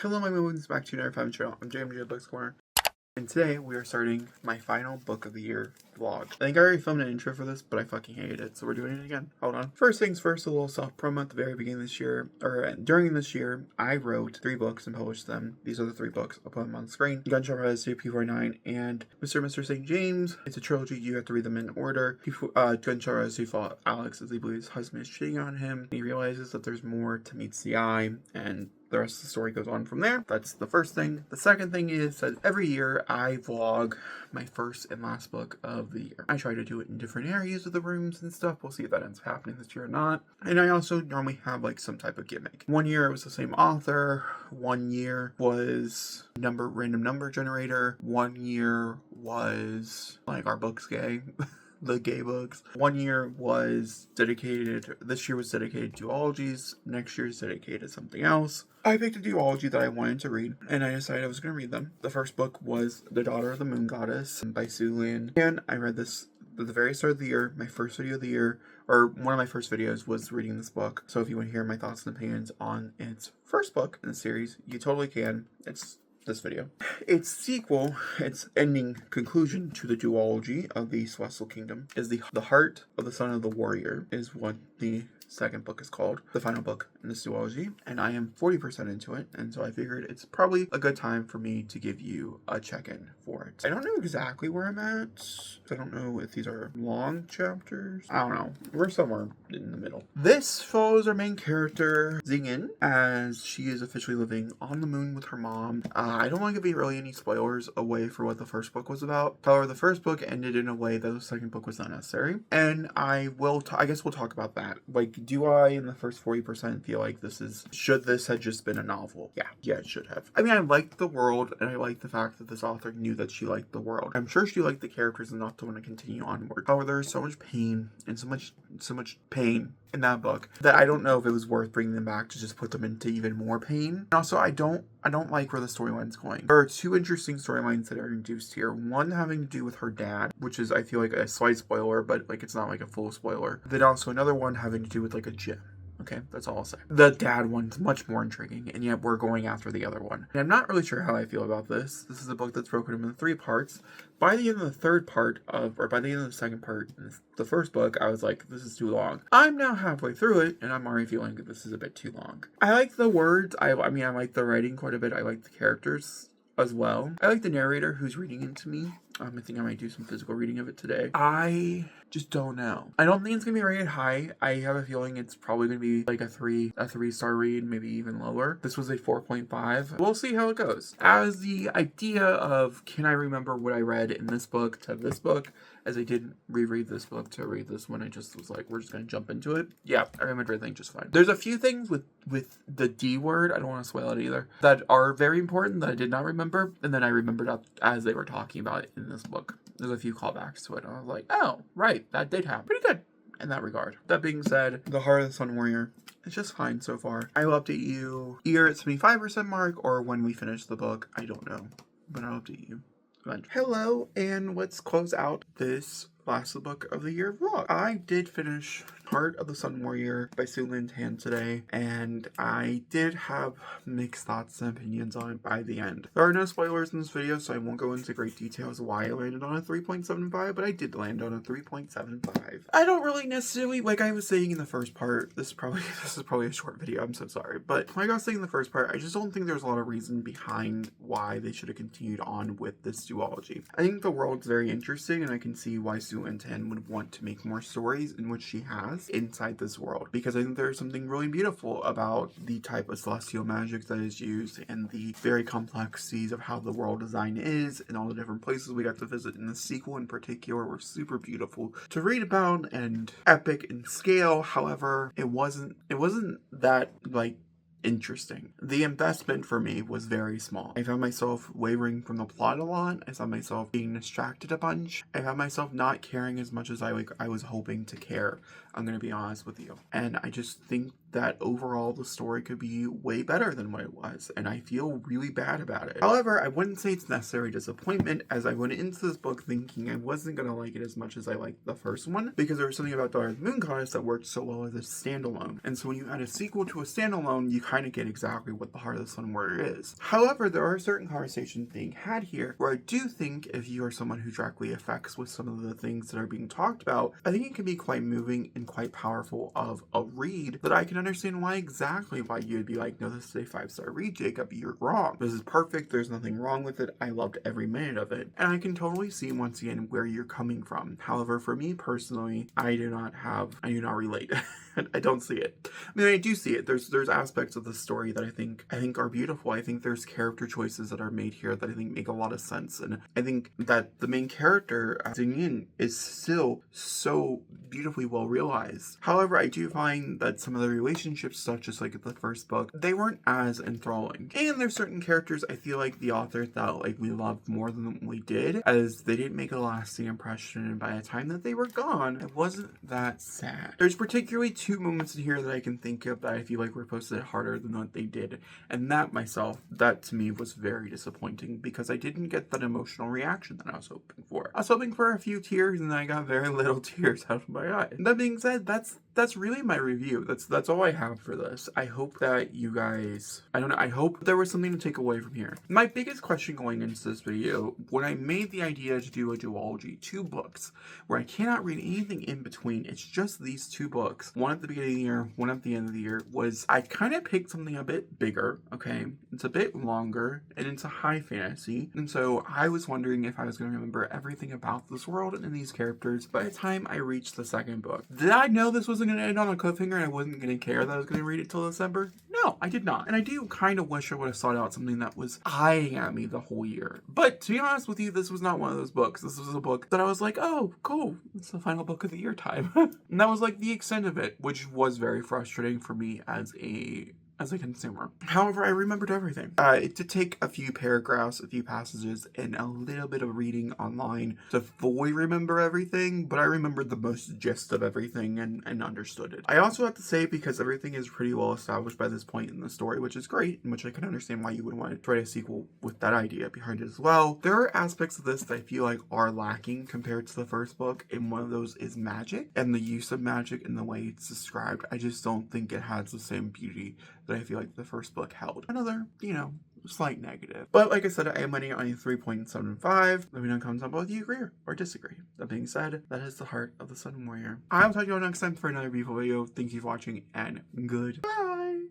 Hello, my moons, back to your Nerf channel. I'm JMJ Books Corner, and today we are starting my final book of the year vlog. I think I already filmed an intro for this, but I fucking hated it, so we're doing it again. Hold on. First things first, a little self promo at the very beginning of this year, or during this year, I wrote 3 books and published them. These are the 3 books. I'll put them on the screen. Gunshot Residue, P49, and Mr. St. James. It's a trilogy. You have to read them in order. Gunshot Residue follows Alex as he believes his husband is cheating on him. He realizes that there's more to meets the eye, and the rest of the story goes on from there. That's the first thing. The second thing is that every year I vlog my first and last book of the year. I try to do it in different areas of the rooms and stuff. We'll see if that ends up happening this year or not. And I also normally have like some type of gimmick. One year it was the same author. One year was random number generator. One year was like our book's gay. The gay books. One year was dedicated, this year was dedicated to duologies, next year is dedicated to something else. I picked a duology that I wanted to read, and I decided I was going to read them. The first book was The Daughter of the Moon Goddess by Sue Lin, and I read this at the very start of the year. My first video of the year, or one of my first videos, was reading this book. So if you want to hear my thoughts and opinions on its first book in the series, you totally can. It's this video. Its sequel, its ending conclusion to the duology of the Celestial Kingdom, is the Heart of the Son of the Warrior, is what the second book is called, the final book in this duology, and I am 40% into it, and so I figured it's probably a good time for me to give you a check-in for it. I don't know exactly where I'm at. I don't know if these are long chapters. I don't know. We're somewhere in the middle. This follows our main character, Xingyin, as she is officially living on the moon with her mom. I don't want to give you really any spoilers away for what the first book was about. However, the first book ended in a way that the second book was not necessary, and I guess we'll talk about that. Like, do I, in the first 40%, feel like should this have just been a novel? Yeah, it should have. I mean, I liked the world, and I liked the fact that this author knew that she liked the world. I'm sure she liked the characters enough to want to continue onward. However, there is so much pain, and so much pain in that book that I don't know if it was worth bringing them back to just put them into even more pain. And also, I don't like where the storyline's going. There are 2 interesting storylines that are introduced here. One having to do with her dad, which is, I feel like, a slight spoiler, but like it's not like a full spoiler. Then also another one having to do with like a gym. Okay, that's all I'll say. The dad one's much more intriguing, and yet we're going after the other one. And I'm not really sure how I feel about this. This is a book that's broken into 3 parts. By the end of the third part by the end of the second part, the first book, I was like, this is too long. I'm now halfway through it, and I'm already feeling that this is a bit too long. I like the words. I mean, I like the writing quite a bit. I like the characters as well. I like the narrator who's reading it to me. I think I might do some physical reading of it today. I just don't know. I don't think it's gonna be rated high. I have a feeling it's probably gonna be like a 3-star read, maybe even lower. This was a 4.5. We'll see how it goes. As the idea of, can I remember what I read in this book to this book, as I did reread this book to read this one, I just was like, we're just gonna jump into it. Yeah, I remember everything just fine. There's a few things with the D word, I don't want to spoil it either, that are very important that I did not remember, and then I remembered as they were talking about it in this book. There's a few callbacks to it, and I was like, oh, right, that did happen. Pretty good in that regard. That being said, The Heart of the Sun Warrior, it's just fine so far. I will update you either at 75% mark or when we finish the book. I don't know, but I'll update you. Hello, and let's close out this last book of the year vlog. I did finish Heart of the Sun Warrior by Sue Lin Tan today, and I did have mixed thoughts and opinions on it by the end. There are no spoilers in this video, so I won't go into great details why I landed on a 3.75, but I did land on a 3.75. I don't really necessarily, like I was saying in the first part, this is probably a short video, I'm so sorry, but like I was saying in the first part, I just don't think there's a lot of reason behind why they should have continued on with this duology. I think the world's very interesting, and I can see why Sue Lin Tan would want to make more stories, in which she has, inside this world, because I think there's something really beautiful about the type of celestial magic that is used and the very complexities of how the world design is and all the different places we got to visit in the sequel in particular were super beautiful to read about and epic in scale. However, it wasn't that like interesting. The investment for me was very small. I found myself wavering from the plot a lot. I found myself being distracted a bunch. I found myself not caring as much as I was hoping to care. I'm gonna be honest with you. And I just think that overall the story could be way better than what it was, and I feel really bad about it. However, I wouldn't say it's necessary disappointment, as I went into this book thinking I wasn't going to like it as much as I liked the first one, because there was something about Daughter of the Moon Goddess that worked so well as a standalone. And so when you add a sequel to a standalone, you kind of get exactly what the Heart of the Sun Warrior is. However, there are certain conversations being had here where I do think if you are someone who directly affects with some of the things that are being talked about, I think it can be quite moving and quite powerful of a read that I can understand exactly why you would be like, no, this is a 5-star read, Jacob, you're wrong. This is perfect, there's nothing wrong with it, I loved every minute of it. And I can totally see once again where you're coming from. However, for me personally, I do not relate. I don't see it. I mean, I do see it. There's aspects of the story that I think are beautiful. I think there's character choices that are made here that I think make a lot of sense. And I think that the main character, Xingyin, is still so beautifully well realized. However, I do find that some of the relationships stuff, just like the first book, they weren't as enthralling. And there's certain characters I feel like the author thought like we loved more than we did, as they didn't make a lasting impression, and by the time that they were gone, it wasn't that sad. There's particularly 2 moments in here that I can think of that I feel like were posted harder than what they did, and that to me was very disappointing because I didn't get that emotional reaction that I was hoping for. I was hoping for a few tears, and I got very little tears out of my eyes. That being said, that's really my review. That's all I have for this. I hope that you guys, I hope there was something to take away from here. My biggest question going into this video, when I made the idea to do a duology, 2 books, where I cannot read anything in between, it's just these 2 books, one at the beginning of the year, one at the end of the year, was I kind of picked something a bit bigger, okay? It's a bit longer, and it's a high fantasy, and so I was wondering if I was going to remember everything about this world and these characters by the time I reached the second book. Did I know this wasn't going to end on a cliffhanger and I wasn't going to care that I was going to read it till December? No, I did not. And I do kind of wish I would have sought out something that was eyeing at me the whole year. But to be honest with you, this was not one of those books. This was a book that I was like, oh, cool. It's the final book of the year time. And that was like the extent of it, which was very frustrating for me as a consumer. However, I remembered everything. It did take a few paragraphs, a few passages, and a little bit of reading online to fully remember everything, but I remembered the most gist of everything and understood it. I also have to say, because everything is pretty well established by this point in the story, which is great, and which I can understand why you would want to write a sequel with that idea behind it as well, there are aspects of this that I feel like are lacking compared to the first book, and one of those is magic, and the use of magic and the way it's described. I just don't think it has the same beauty that I feel like the first book held. Another, slight negative. But like I said, I am running on a 3.75. Let me know in the comments below if you agree or disagree. That being said, that is the Heart of the Sun Warrior. I will talk to you all next time for another beautiful video. Thank you for watching, and goodbye.